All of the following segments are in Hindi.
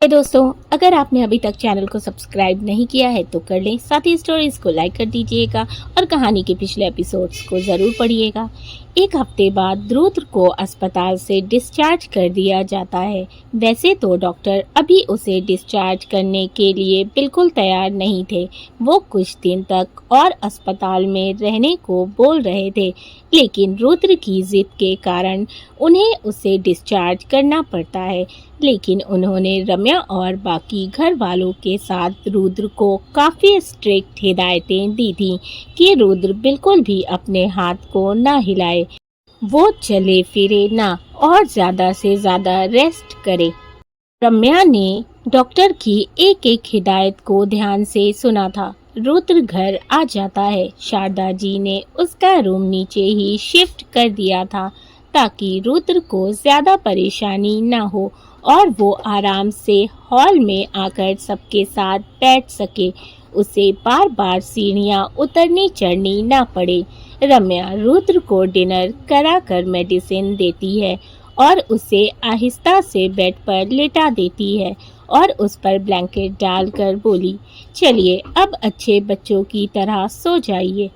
दोस्तों, अगर आपने अभी तक चैनल को सब्सक्राइब नहीं किया है तो कर लें। साथ ही स्टोरीज को लाइक कर दीजिएगा और कहानी के पिछले एपिसोड्स को ज़रूर पढ़िएगा। एक हफ्ते बाद रुद्र को अस्पताल से डिस्चार्ज कर दिया जाता है। वैसे तो डॉक्टर अभी उसे डिस्चार्ज करने के लिए बिल्कुल तैयार नहीं थे। वो कुछ दिन तक और अस्पताल में रहने को बोल रहे थे, लेकिन रुद्र की जिद के कारण उन्हें उसे डिस्चार्ज करना पड़ता है। लेकिन उन्होंने रम्या और बाकी घर वालों के साथ रुद्र को काफ़ी स्ट्रिक्ट हिदायतें दी थी कि रुद्र बिल्कुल भी अपने हाथ को ना हिलाए, वो चले फिरे ना और ज़्यादा से ज़्यादा रेस्ट करे। रम्या ने डॉक्टर की एक एक हिदायत को ध्यान से सुना था। रुद्र घर आ जाता है। शारदा जी ने उसका रूम नीचे ही शिफ्ट कर दिया था ताकि रुद्र को ज़्यादा परेशानी ना हो और वो आराम से हॉल में आकर सबके साथ बैठ सके। उसे बार बार सीढ़ियाँ उतरनी चढ़नी ना पड़े। रम्या रुद्र को डिनर कराकर मेडिसिन देती है और उसे आहिस्ता से बेड पर लेटा देती है और उस पर ब्लैंकेट डालकर बोली, चलिए अब अच्छे बच्चों की तरह सो जाइए।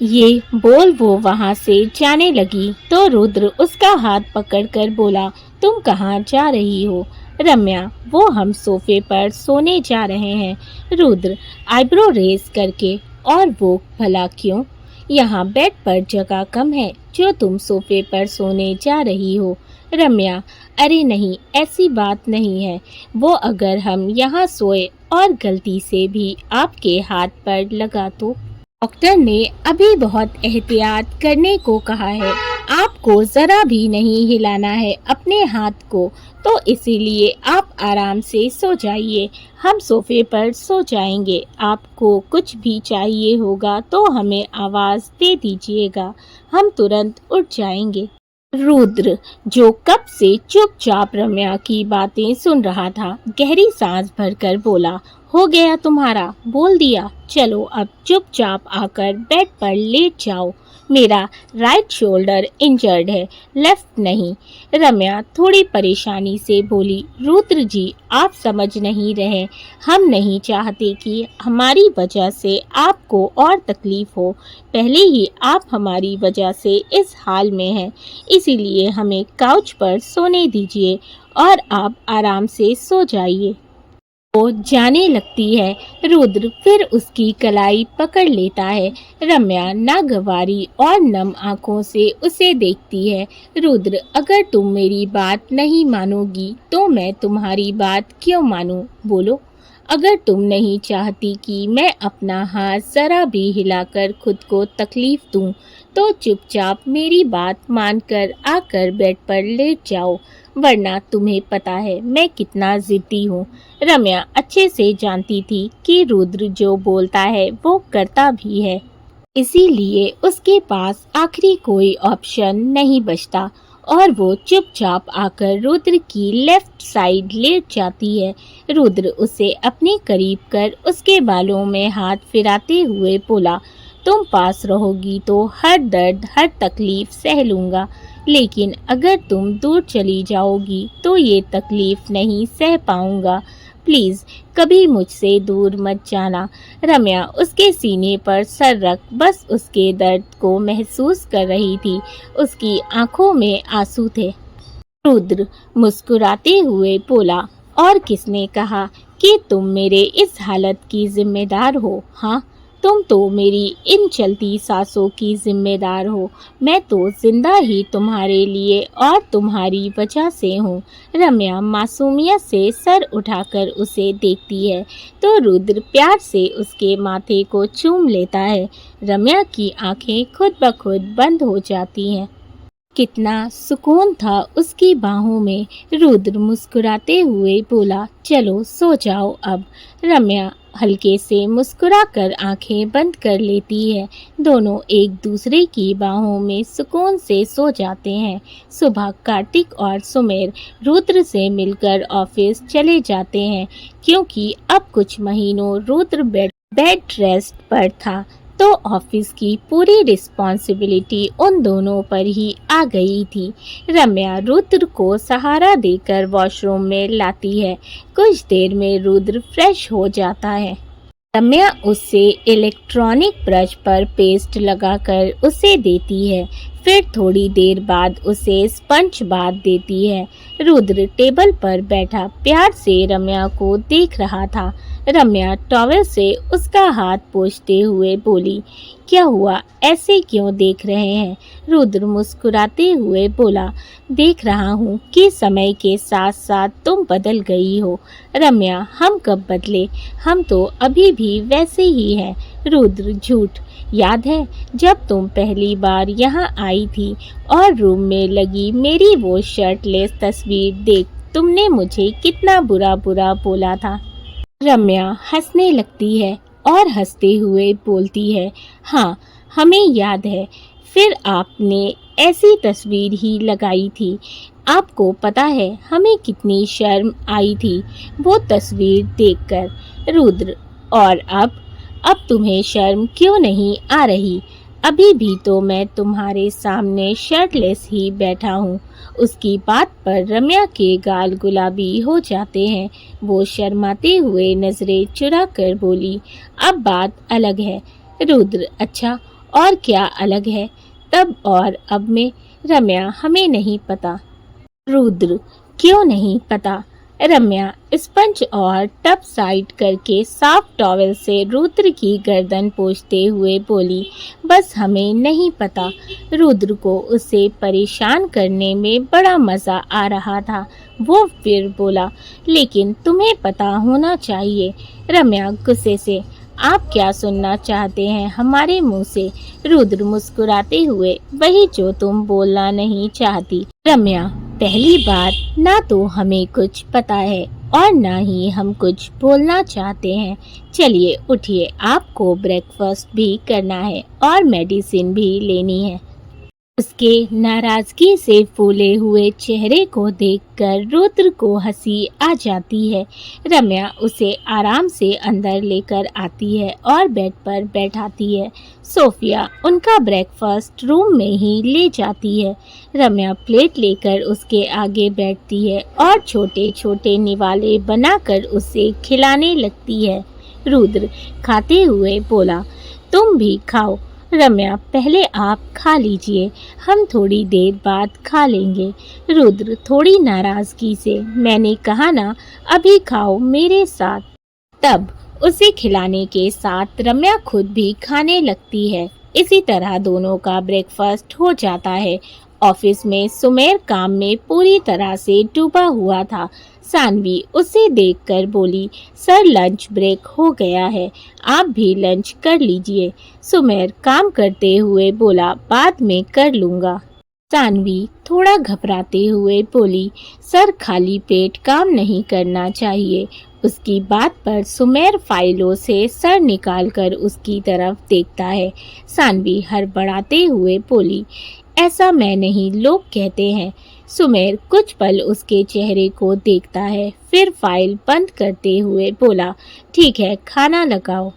ये बोल वो वहाँ से जाने लगी तो रुद्र उसका हाथ पकड़कर बोला, तुम कहाँ जा रही हो? रम्या, वो हम सोफे पर सोने जा रहे हैं। रुद्र आईब्रो रेज करके, और वो भला क्यों? यहाँ बेड पर जगह कम है जो तुम सोफे पर सोने जा रही हो। रम्या, अरे नहीं, ऐसी बात नहीं है। वो अगर हम यहाँ सोए और गलती से भी आपके हाथ पर लगा तो? डॉक्टर ने अभी बहुत एहतियात करने को कहा है। आपको ज़रा भी नहीं हिलाना है अपने हाथ को, तो इसीलिए आप आराम से सो जाइए। हम सोफे पर सो जाएंगे। आपको कुछ भी चाहिए होगा तो हमें आवाज़ दे दीजिएगा, हम तुरंत उठ जाएंगे। रुद्र, जो कब से चुपचाप रम्या की बातें सुन रहा था, गहरी सांस भरकर बोला, हो गया तुम्हारा, बोल दिया। चलो अब चुपचाप आकर बेड पर लेट जाओ। मेरा राइट शोल्डर इंजर्ड है, लेफ्ट नहीं। रम्या थोड़ी परेशानी से बोली, रुद्र जी, आप समझ नहीं रहे। हम नहीं चाहते कि हमारी वजह से आपको और तकलीफ हो। पहले ही आप हमारी वजह से इस हाल में हैं, इसीलिए हमें काउच पर सोने दीजिए और आप आराम से सो जाइए। वो जाने लगती है। रुद्र फिर उसकी कलाई पकड़ लेता है। रम्या नागवारी और नम आंखों से उसे देखती है। रुद्र, अगर तुम मेरी बात नहीं मानोगी तो मैं तुम्हारी बात क्यों मानूं? बोलो। अगर तुम नहीं चाहती कि मैं अपना हाथ जरा भी हिलाकर खुद को तकलीफ दूं, तो चुपचाप मेरी बात मानकर आकर बेड पर लेट जाओ, वरना तुम्हें पता है मैं कितना जिद्दी हूँ। रम्या अच्छे से जानती थी कि रुद्र जो बोलता है वो करता भी है, इसीलिए उसके पास आखिरी कोई ऑप्शन नहीं बचता और वो चुपचाप आकर रुद्र की लेफ्ट साइड लेट जाती है। रुद्र उसे अपने करीब कर उसके बालों में हाथ फिराते हुए बोला, तुम पास रहोगी तो हर दर्द हर तकलीफ सह लूँगा, लेकिन अगर तुम दूर चली जाओगी तो ये तकलीफ नहीं सह पाऊँगा। प्लीज़ कभी मुझसे दूर मत जाना। रम्या उसके सीने पर सर रख बस उसके दर्द को महसूस कर रही थी। उसकी आंखों में आंसू थे। रुद्र मुस्कुराते हुए बोला, और किसने कहा कि तुम मेरे इस हालत की जिम्मेदार हो? हाँ, तुम तो मेरी इन चलती सांसों की जिम्मेदार हो। मैं तो जिंदा ही तुम्हारे लिए और तुम्हारी वजह से हूँ। रम्या मासूमियत से सर उठाकर उसे देखती है तो रुद्र प्यार से उसके माथे को चूम लेता है। रम्या की आंखें खुद ब खुद बंद हो जाती हैं। कितना सुकून था उसकी बाहों में। रुद्र मुस्कुराते हुए बोला, चलो सो जाओ अब। रम्या हल्के से मुस्कुराकर आंखें बंद कर लेती है। दोनों एक दूसरे की बाहों में सुकून से सो जाते हैं। सुबह कार्तिक और सुमेर रुद्र से मिलकर ऑफिस चले जाते हैं, क्योंकि अब कुछ महीनों रुद्र बेड रेस्ट पर था। तो ऑफिस की पूरी रिस्पॉन्सिबिलिटी उन दोनों पर ही आ गई थी। रम्या रुद्र को सहारा देकर वॉशरूम में लाती है। कुछ देर में रुद्र फ्रेश हो जाता है। रम्या उससे इलेक्ट्रॉनिक ब्रश पर पेस्ट लगाकर उसे देती है। फिर थोड़ी देर बाद उसे स्पंज बाथ देती है। रुद्र टेबल पर बैठा प्यार से रम्या को देख रहा था। रम्या टॉवेल से उसका हाथ पोंछते हुए बोली, क्या हुआ, ऐसे क्यों देख रहे हैं? रुद्र मुस्कुराते हुए बोला, देख रहा हूँ कि समय के साथ साथ तुम बदल गई हो। रम्या, हम कब बदले? हम तो अभी भी वैसे ही हैं। रुद्र, झूठ। याद है जब तुम पहली बार यहाँ आई थी और रूम में लगी मेरी वो शर्टलेस तस्वीर देख तुमने मुझे कितना बुरा बुरा बोला था? रम्या हंसने लगती है और हंसते हुए बोलती है, हाँ हमें याद है। फिर आपने ऐसी तस्वीर ही लगाई थी। आपको पता है हमें कितनी शर्म आई थी वो तस्वीर देखकर। रुद्र, और अब तुम्हें शर्म क्यों नहीं आ रही? अभी भी तो मैं तुम्हारे सामने शर्टलेस ही बैठा हूँ। उसकी बात पर रम्या के गाल गुलाबी हो जाते हैं। वो शर्माते हुए नजरें चुरा कर बोली, अब बात अलग है। रुद्र, अच्छा और क्या अलग है? तब और अब में? रम्या, हमें नहीं पता। रुद्र, क्यों नहीं पता? रम्या स्पंज और टब साइड करके साफ टॉवेल से रुद्र की गर्दन पोंछते हुए बोली, बस हमें नहीं पता। रुद्र को उसे परेशान करने में बड़ा मज़ा आ रहा था। वो फिर बोला, लेकिन तुम्हें पता होना चाहिए। रम्या गुस्से से, आप क्या सुनना चाहते हैं हमारे मुंह से? रुद्र मुस्कुराते हुए, वही जो तुम बोलना नहीं चाहती। रम्या, पहली बात, ना तो हमें कुछ पता है और ना ही हम कुछ बोलना चाहते हैं। चलिए उठिए, आपको ब्रेकफास्ट भी करना है और मेडिसिन भी लेनी है। उसके नाराजगी से फूले हुए चेहरे को देखकर रुद्र को हंसी आ जाती है। रम्या उसे आराम से अंदर लेकर आती है और बेड पर बैठाती है। सोफिया उनका ब्रेकफास्ट रूम में ही ले जाती है। रम्या प्लेट लेकर उसके आगे बैठती है और छोटे छोटे निवाले बनाकर उसे खिलाने लगती है। रुद्र खाते हुए बोला, तुम भी खाओ। रम्या, पहले आप खा लीजिए, हम थोड़ी देर बाद खा लेंगे। रुद्र थोड़ी नाराजगी से, मैंने कहा ना अभी खाओ मेरे साथ। तब उसे खिलाने के साथ रम्या खुद भी खाने लगती है। इसी तरह दोनों का ब्रेकफास्ट हो जाता है। ऑफिस में सुमेर काम में पूरी तरह से डूबा हुआ था। सानवी उसे देखकर बोली, सर लंच ब्रेक हो गया है, आप भी लंच कर लीजिए। सुमेर काम करते हुए बोला, बाद में कर लूँगा। सानवी थोड़ा घबराते हुए बोली, सर खाली पेट काम नहीं करना चाहिए। उसकी बात पर सुमेर फाइलों से सर निकालकर उसकी तरफ देखता है। सानवी हड़बड़ाते हुए बोली, ऐसा मैं नहीं, लोग कहते हैं। सुमेर कुछ पल उसके चेहरे को देखता है, फिर फाइल बंद करते हुए बोला, ठीक है खाना लगाओ,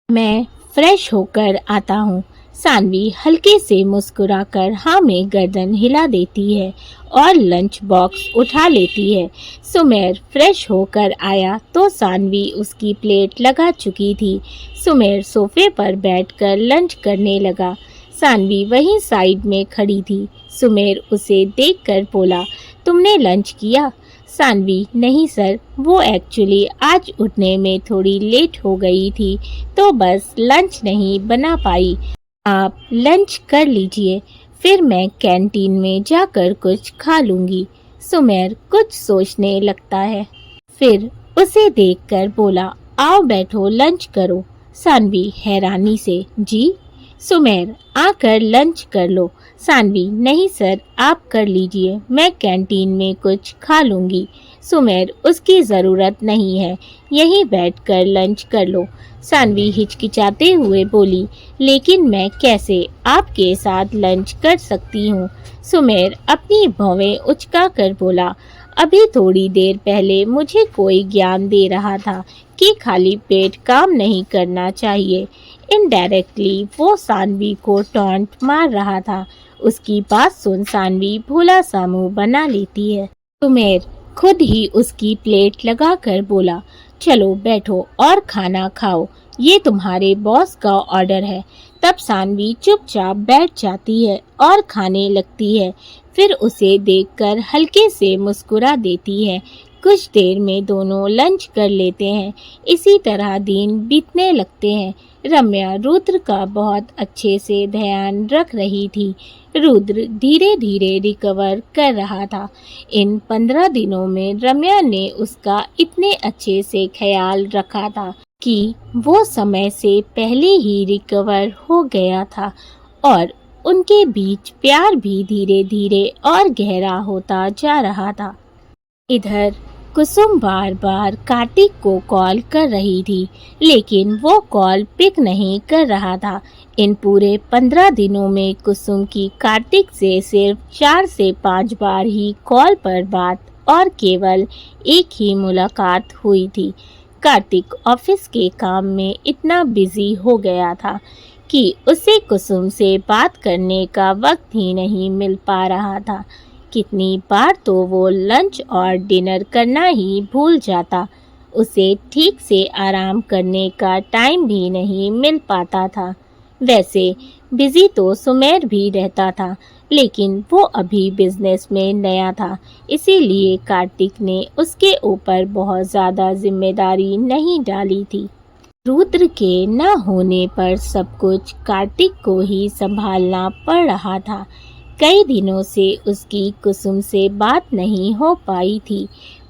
मैं फ्रेश होकर आता हूँ। सानवी हल्के से मुस्कुराकर हाँ में गर्दन हिला देती है और लंच बॉक्स उठा लेती है। सुमेर फ्रेश होकर आया तो सानवी उसकी प्लेट लगा चुकी थी। सुमेर सोफे पर बैठकर लंच करने लगा। सानवी वहीं साइड में खड़ी थी। सुमेर उसे देखकर बोला, तुमने लंच किया? सानवी, नहीं सर, वो एक्चुअली आज उठने में थोड़ी लेट हो गई थी तो बस लंच नहीं बना पाई। आप लंच कर लीजिए, फिर मैं कैंटीन में जाकर कुछ खा लूँगी। सुमेर कुछ सोचने लगता है, फिर उसे देखकर बोला, आओ बैठो लंच करो। सानवी हैरानी से, जी? सुमेर, आकर लंच कर लो। सानवी, नहीं सर, आप कर लीजिए, मैं कैंटीन में कुछ खा लूँगी। सुमेर, उसकी ज़रूरत नहीं है, यहीं बैठकर लंच कर लो। सानवी हिचकिचाते हुए बोली, लेकिन मैं कैसे आपके साथ लंच कर सकती हूँ? सुमेर अपनी भौवें उचका कर बोला, अभी थोड़ी देर पहले मुझे कोई ज्ञान दे रहा था कि खाली पेट काम नहीं करना चाहिए। इनडायरेक्टली वो सानवी को टॉन्ट मार रहा था। उसकी बात सुन सानवी भोला सा मुंह बना लेती है। सुमेर खुद ही उसकी प्लेट लगाकर बोला, चलो बैठो और खाना खाओ, ये तुम्हारे बॉस का ऑर्डर है। तब सानवी चुपचाप बैठ जाती है और खाने लगती है। फिर उसे देखकर हल्के से मुस्कुरा देती है। कुछ देर में दोनों लंच कर लेते हैं। इसी तरह दिन बीतने लगते हैं। रम्या रुद्र का बहुत अच्छे से ध्यान रख रही थी। रुद्र धीरे धीरे रिकवर कर रहा था। इन 15 दिनों में रम्या ने उसका इतने अच्छे से ख्याल रखा था कि वो समय से पहले ही रिकवर हो गया था और उनके बीच प्यार भी धीरे धीरे और गहरा होता जा रहा था। इधर कुसुम बार बार कार्तिक को कॉल कर रही थी, लेकिन वो कॉल पिक नहीं कर रहा था। इन पूरे 15 दिनों में कुसुम की कार्तिक से सिर्फ 4 से 5 बार ही कॉल पर बात और केवल एक ही मुलाकात हुई थी। कार्तिक ऑफिस के काम में इतना बिजी हो गया था कि उसे कुसुम से बात करने का वक्त ही नहीं मिल पा रहा था। कितनी बार तो वो लंच और डिनर करना ही भूल जाता। उसे ठीक से आराम करने का टाइम भी नहीं मिल पाता था। वैसे बिजी तो सुमेर भी रहता था, लेकिन वो अभी बिजनेस में नया था, इसीलिए कार्तिक ने उसके ऊपर बहुत ज़्यादा जिम्मेदारी नहीं डाली थी। रुद्र के न होने पर सब कुछ कार्तिक को ही संभालना पड़ रहा था। कई दिनों से उसकी कुसुम से बात नहीं हो पाई थी,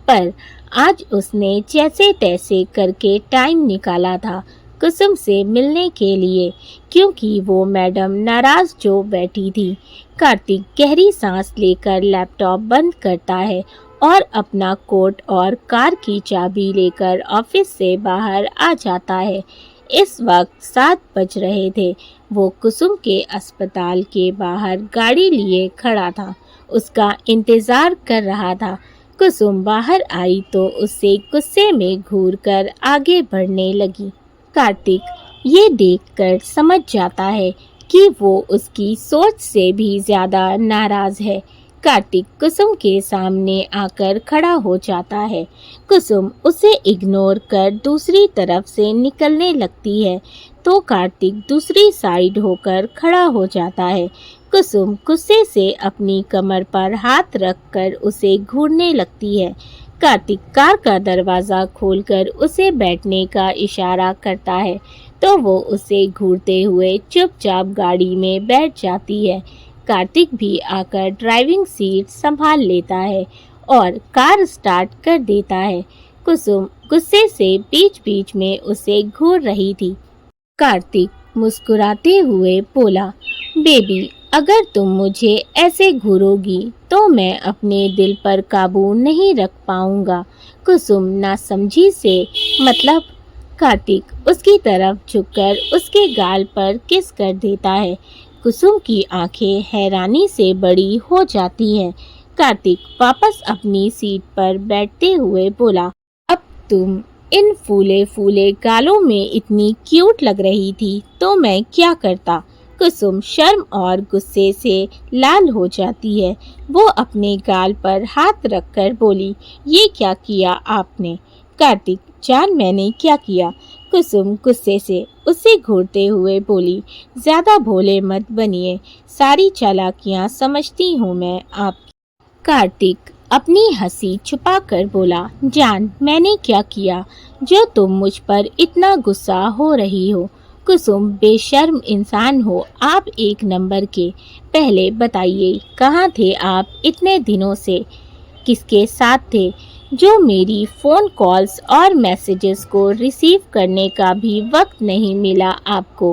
पर आज उसने जैसे तैसे करके टाइम निकाला था कुसुम से मिलने के लिए, क्योंकि वो मैडम नाराज जो बैठी थी। कार्तिक गहरी सांस लेकर लैपटॉप बंद करता है और अपना कोट और कार की चाबी लेकर ऑफिस से बाहर आ जाता है। इस वक्त 7 बज रहे थे। वो कुसुम के अस्पताल के बाहर गाड़ी लिए खड़ा था, उसका इंतजार कर रहा था। कुसुम बाहर आई तो उससे गुस्से में घूरकर आगे बढ़ने लगी। कार्तिक ये देखकर समझ जाता है कि वो उसकी सोच से भी ज्यादा नाराज है। कार्तिक कुसुम के सामने आकर खड़ा हो जाता है। कुसुम उसे इग्नोर कर दूसरी तरफ से निकलने लगती है, तो कार्तिक दूसरी साइड होकर खड़ा हो जाता है। कुसुम गुस्से से अपनी कमर पर हाथ रखकर उसे घूरने लगती है। कार्तिक कार का दरवाज़ा खोलकर उसे बैठने का इशारा करता है, तो वो उसे घूरते हुए चुपचाप गाड़ी में बैठ जाती है। कार्तिक भी आकर ड्राइविंग सीट संभाल लेता है और कार स्टार्ट कर देता है। कुसुम गुस्से से बीच बीच में उसे घूर रही थी। कार्तिक मुस्कुराते हुए बोला, बेबी, अगर तुम मुझे ऐसे घूरोगी तो मैं अपने दिल पर काबू नहीं रख पाऊंगा। कुसुम नासमझी से मतलब। कार्तिक उसकी तरफ झुककर उसके गाल पर किस कर देता है। कुसुम की आंखें हैरानी से बड़ी हो जाती हैं। कार्तिक वापस अपनी सीट पर बैठते हुए बोला, अब तुम इन फूले फूले गालों में इतनी क्यूट लग रही थी तो मैं क्या करता। कुसुम शर्म और गुस्से से लाल हो जाती है। वो अपने गाल पर हाथ रखकर बोली, ये क्या किया आपने। कार्तिक, जान मैंने क्या किया। कुसुम गुस्से से उसे घूरते हुए बोली, ज्यादा भोले मत बनिए, सारी चालाकियां समझती हूँ मैं आप। कार्तिक अपनी हंसी छुपाकर बोला, जान मैंने क्या किया जो तुम मुझ पर इतना गुस्सा हो रही हो। कुसुम, बेशर्म इंसान हो आप एक नंबर के। पहले बताइए कहाँ थे आप इतने दिनों से, किसके साथ थे, जो मेरी फ़ोन कॉल्स और मैसेजेस को रिसीव करने का भी वक्त नहीं मिला आपको।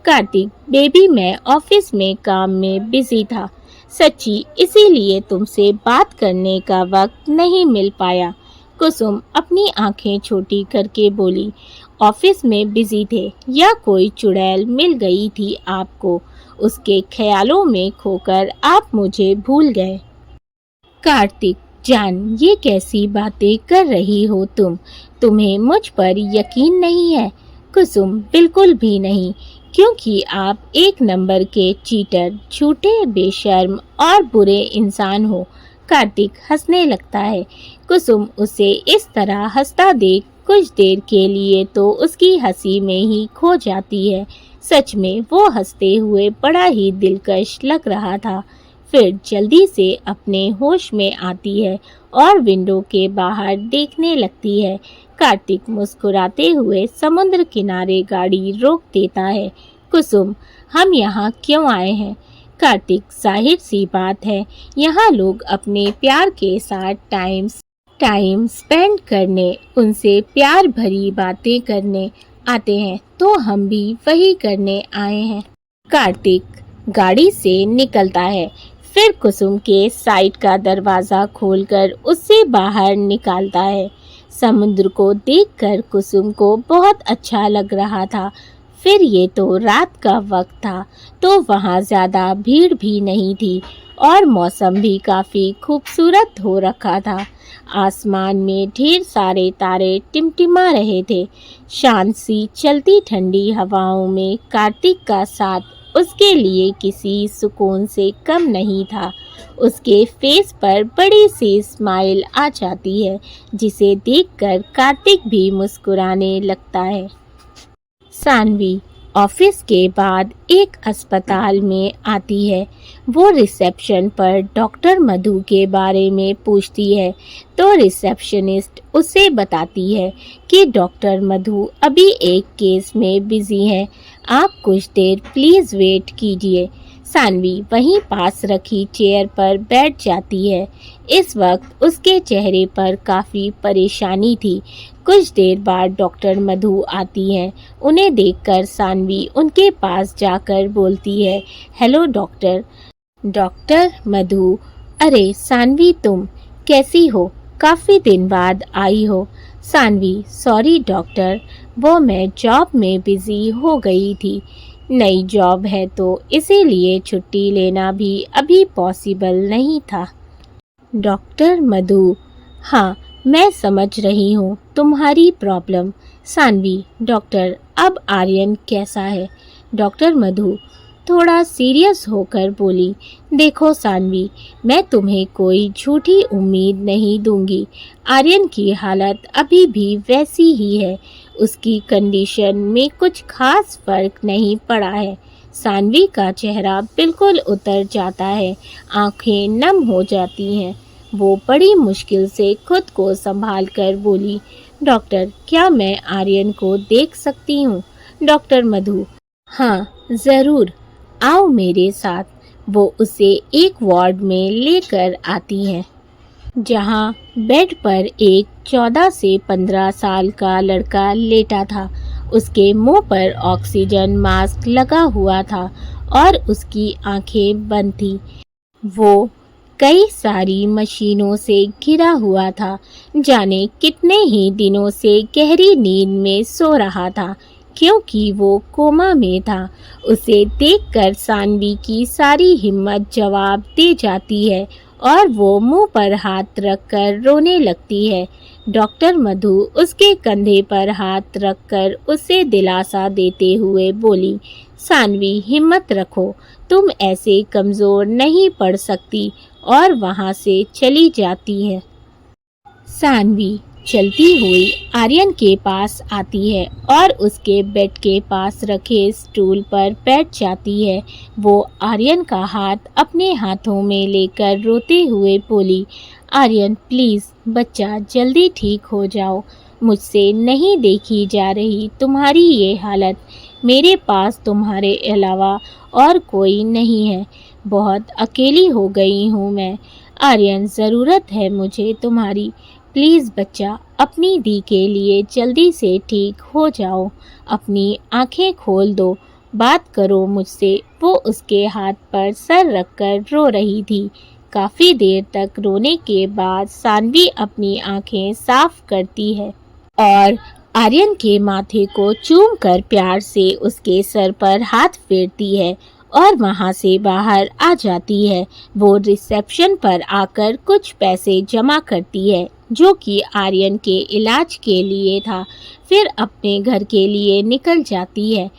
कार्तिक, बेबी मैं ऑफिस में काम में बिजी था, सच्ची इसीलिए तुमसे बात करने का वक्त नहीं मिल पाया। कुसुम अपनी आंखें छोटी करके बोली, ऑफिस में बिजी थे या कोई चुड़ैल मिल गई थी आपको, उसके ख्यालों में खोकर आप मुझे भूल गए। कार्तिक, जान ये कैसी बातें कर रही हो तुम, तुम्हें मुझ पर यकीन नहीं है। कुसुम, बिल्कुल भी नहीं, क्योंकि आप एक नंबर के चीटर, झूठे, बेशर्म और बुरे इंसान हो। कार्तिक हंसने लगता है। कुसुम उसे इस तरह हंसता देख कुछ देर के लिए तो उसकी हंसी में ही खो जाती है। सच में वो हंसते हुए बड़ा ही दिलकश लग रहा था। फिर जल्दी से अपने होश में आती है और विंडो के बाहर देखने लगती है। कार्तिक मुस्कुराते हुए समुद्र किनारे गाड़ी रोक देता है। कुसुम, हम यहाँ क्यों आए हैं? कार्तिक, जाहिर सी बात है, यहाँ लोग अपने प्यार के साथ टाइम स्पेंड करने, उनसे प्यार भरी बातें करने आते हैं, तो हम भी वही करने आए हैं। कार्तिक गाड़ी से निकलता है, फिर कुसुम के साइड का दरवाज़ा खोलकर उससे बाहर निकालता है। समुद्र को देखकर कुसुम को बहुत अच्छा लग रहा था। फिर ये तो रात का वक्त था, तो वहाँ ज़्यादा भीड़ भी नहीं थी और मौसम भी काफ़ी खूबसूरत हो रखा था। आसमान में ढेर सारे तारे टिमटिमा रहे थे। शांत सी चलती ठंडी हवाओं में कार्तिक का साथ उसके लिए किसी सुकून से कम नहीं था। उसके फेस पर बड़ी सी स्माइल आ जाती है, जिसे देखकर कार्तिक भी मुस्कुराने लगता है। सानवी ऑफिस के बाद एक अस्पताल में आती है। वो रिसेप्शन पर डॉक्टर मधु के बारे में पूछती है, तो रिसेप्शनिस्ट उसे बताती है कि डॉक्टर मधु अभी एक केस में बिजी हैं। आप कुछ देर प्लीज़ वेट कीजिए। सानवी वहीं पास रखी चेयर पर बैठ जाती है। इस वक्त उसके चेहरे पर काफ़ी परेशानी थी। कुछ देर बाद डॉक्टर मधु आती हैं। उन्हें देखकर सानवी उनके पास जाकर बोलती है, हेलो डॉक्टर। डॉक्टर मधु, अरे सानवी, तुम कैसी हो? काफ़ी दिन बाद आई हो। सानवी, सॉरी डॉक्टर, वो मैं जॉब में बिज़ी हो गई थी। नई जॉब है तो इसीलिए छुट्टी लेना भी अभी पॉसिबल नहीं था। डॉक्टर मधु, हाँ मैं समझ रही हूँ तुम्हारी प्रॉब्लम। सानवी, डॉक्टर अब आर्यन कैसा है? डॉक्टर मधु थोड़ा सीरियस होकर बोली, देखो सानवी, मैं तुम्हें कोई झूठी उम्मीद नहीं दूंगी। आर्यन की हालत अभी भी वैसी ही है। उसकी कंडीशन में कुछ खास फर्क नहीं पड़ा है। सानवी का चेहरा बिल्कुल उतर जाता है, आंखें नम हो जाती हैं। वो बड़ी मुश्किल से खुद को संभाल कर बोली, डॉक्टर क्या मैं आर्यन को देख सकती हूँ? डॉक्टर मधु, हाँ ज़रूर, आओ मेरे साथ। वो उसे एक वार्ड में लेकर आती हैं, जहाँ बेड पर एक 14 से 15 साल का लड़का लेटा था। उसके मुंह पर ऑक्सीजन मास्क लगा हुआ था और उसकी आंखें बंद थी। वो कई सारी मशीनों से घिरा हुआ था, जाने कितने ही दिनों से गहरी नींद में सो रहा था, क्योंकि वो कोमा में था। उसे देखकर सानवी की सारी हिम्मत जवाब दे जाती है और वो मुंह पर हाथ रखकर रोने लगती है। डॉक्टर मधु उसके कंधे पर हाथ रखकर उसे दिलासा देते हुए बोली, सानवी हिम्मत रखो, तुम ऐसे कमज़ोर नहीं पड़ सकती, और वहाँ से चली जाती है। सानवी चलती हुई आर्यन के पास आती है और उसके बेड के पास रखे स्टूल पर बैठ जाती है। वो आर्यन का हाथ अपने हाथों में लेकर रोते हुए बोली, आर्यन प्लीज़ बच्चा, जल्दी ठीक हो जाओ। मुझसे नहीं देखी जा रही तुम्हारी ये हालत। मेरे पास तुम्हारे अलावा और कोई नहीं है। बहुत अकेली हो गई हूँ मैं। आर्यन, ज़रूरत है मुझे तुम्हारी। प्लीज़ बच्चा, अपनी दी के लिए जल्दी से ठीक हो जाओ। अपनी आंखें खोल दो, बात करो मुझसे। वो उसके हाथ पर सर रखकर रो रही थी। काफ़ी देर तक रोने के बाद सानवी अपनी आंखें साफ करती है और आर्यन के माथे को चूमकर प्यार से उसके सर पर हाथ फेरती है और वहाँ से बाहर आ जाती है। वो रिसेप्शन पर आकर कुछ पैसे जमा करती है जो कि आर्यन के इलाज के लिए था, फिर अपने घर के लिए निकल जाती है।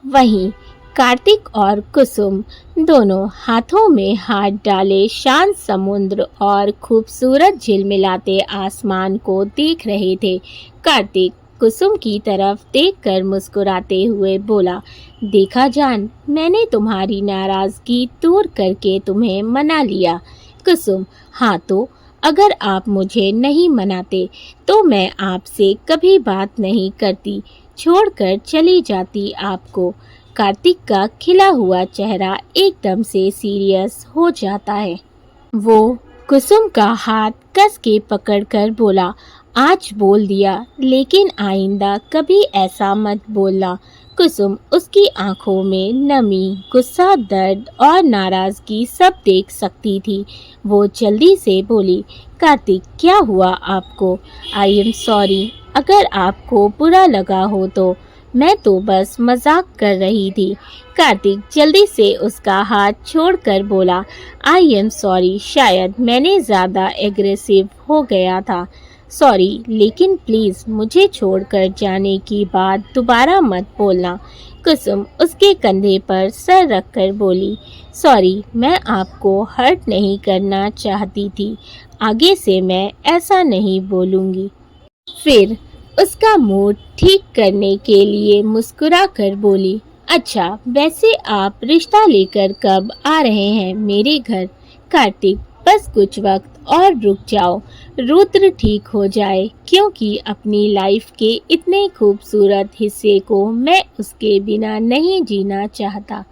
वहीं कार्तिक और कुसुम दोनों हाथों में हाथ डाले शांत समुद्र और खूबसूरत झिलमिलाते आसमान को देख रहे थे। कार्तिक कुसुम की तरफ देखकर मुस्कुराते हुए बोला, देखा जान, मैंने तुम्हारी नाराजगी दूर करके तुम्हें मना लिया। कुसुम, हाँ तो अगर आप मुझे नहीं मनाते तो मैं आपसे कभी बात नहीं करती, छोड़कर चली जाती आपको। कार्तिक का खिला हुआ चेहरा एकदम से सीरियस हो जाता है। वो कुसुम का हाथ कस के पकड़कर बोला, आज बोल दिया, लेकिन आइंदा कभी ऐसा मत बोलना। कुसुम उसकी आंखों में नमी, गुस्सा, दर्द और नाराजगी सब देख सकती थी। वो जल्दी से बोली, कार्तिक क्या हुआ आपको? आई एम सॉरी, अगर आपको बुरा लगा हो तो मैं तो बस मजाक कर रही थी। कार्तिक जल्दी से उसका हाथ छोड़कर बोला, आई एम सॉरी, शायद मैंने ज़्यादा एग्रेसिव हो गया था। सॉरी, लेकिन प्लीज़ मुझे छोड़कर जाने की बात दोबारा मत बोलना। कुसुम उसके कंधे पर सर रखकर बोली, सॉरी, मैं आपको हर्ट नहीं करना चाहती थी। आगे से मैं ऐसा नहीं बोलूँगी। फिर उसका मूड ठीक करने के लिए मुस्कुरा कर बोली, अच्छा वैसे आप रिश्ता लेकर कब आ रहे हैं मेरे घर? कार्तिक, बस कुछ वक्त और रुक जाओ, रुद्र ठीक हो जाए, क्योंकि अपनी लाइफ के इतने खूबसूरत हिस्से को मैं उसके बिना नहीं जीना चाहता।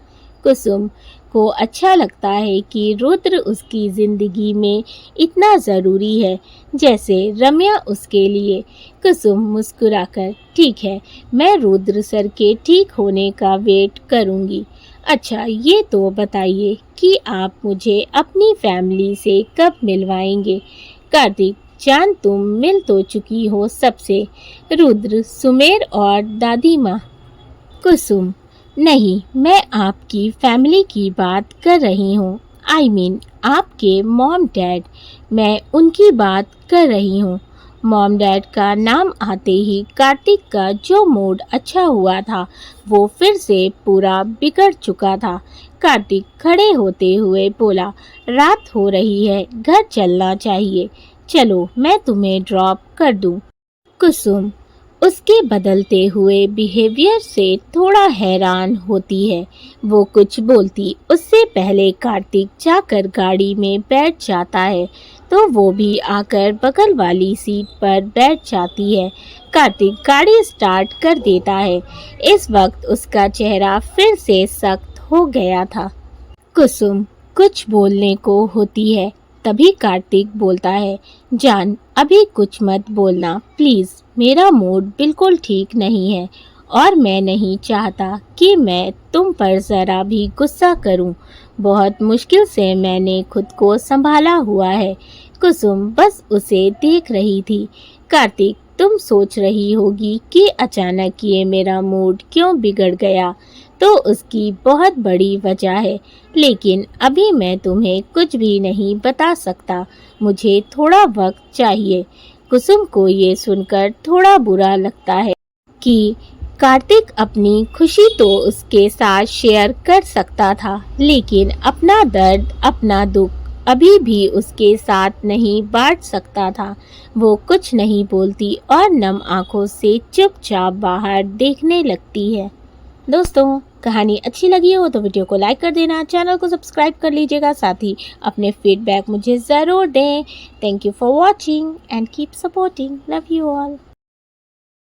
कुसुम को अच्छा लगता है कि रुद्र उसकी ज़िंदगी में इतना ज़रूरी है जैसे रम्या उसके लिए। कुसुम मुस्कुराकर, ठीक है, मैं रुद्र सर के ठीक होने का वेट करूंगी। अच्छा ये तो बताइए कि आप मुझे अपनी फैमिली से कब मिलवाएंगे? कार्तिक, जान तुम मिल तो चुकी हो सबसे, रुद्र, सुमेर और दादी माँ। कुसुम, नहीं, मैं आपकी फैमिली की बात कर रही हूँ। आई मीन आपके मॉम डैड, मैं उनकी बात कर रही हूँ। मॉम डैड का नाम आते ही कार्तिक का जो मूड अच्छा हुआ था वो फिर से पूरा बिगड़ चुका था। कार्तिक खड़े होते हुए बोला, रात हो रही है, घर चलना चाहिए, चलो मैं तुम्हें ड्रॉप कर दूँ। कुसुम उसके बदलते हुए बिहेवियर से थोड़ा हैरान होती है। वो कुछ बोलती उससे पहले कार्तिक जाकर गाड़ी में बैठ जाता है तो वो भी आकर बगल वाली सीट पर बैठ जाती है। कार्तिक गाड़ी स्टार्ट कर देता है। इस वक्त उसका चेहरा फिर से सख्त हो गया था। कुसुम कुछ बोलने को होती है, तभी कार्तिक बोलता है, जान अभी कुछ मत बोलना प्लीज़, मेरा मूड बिल्कुल ठीक नहीं है और मैं नहीं चाहता कि मैं तुम पर ज़रा भी गुस्सा करूं। बहुत मुश्किल से मैंने खुद को संभाला हुआ है। कुसुम बस उसे देख रही थी। कार्तिक, तुम सोच रही होगी कि अचानक ये मेरा मूड क्यों बिगड़ गया, तो उसकी बहुत बड़ी वजह है, लेकिन अभी मैं तुम्हें कुछ भी नहीं बता सकता, मुझे थोड़ा वक्त चाहिए। कुसुम को ये सुनकर थोड़ा बुरा लगता है कि कार्तिक अपनी खुशी तो उसके साथ शेयर कर सकता था, लेकिन अपना दर्द, अपना दुख अभी भी उसके साथ नहीं बांट सकता था। वो कुछ नहीं बोलती और नम आंखों से चुपचाप बाहर देखने लगती है। दोस्तों, कहानी अच्छी लगी हो तो वीडियो को लाइक कर देना, चैनल को सब्सक्राइब कर लीजिएगा, साथ ही अपने फीडबैक मुझे ज़रूर दें। Thank you for watching and keep supporting. Love you all.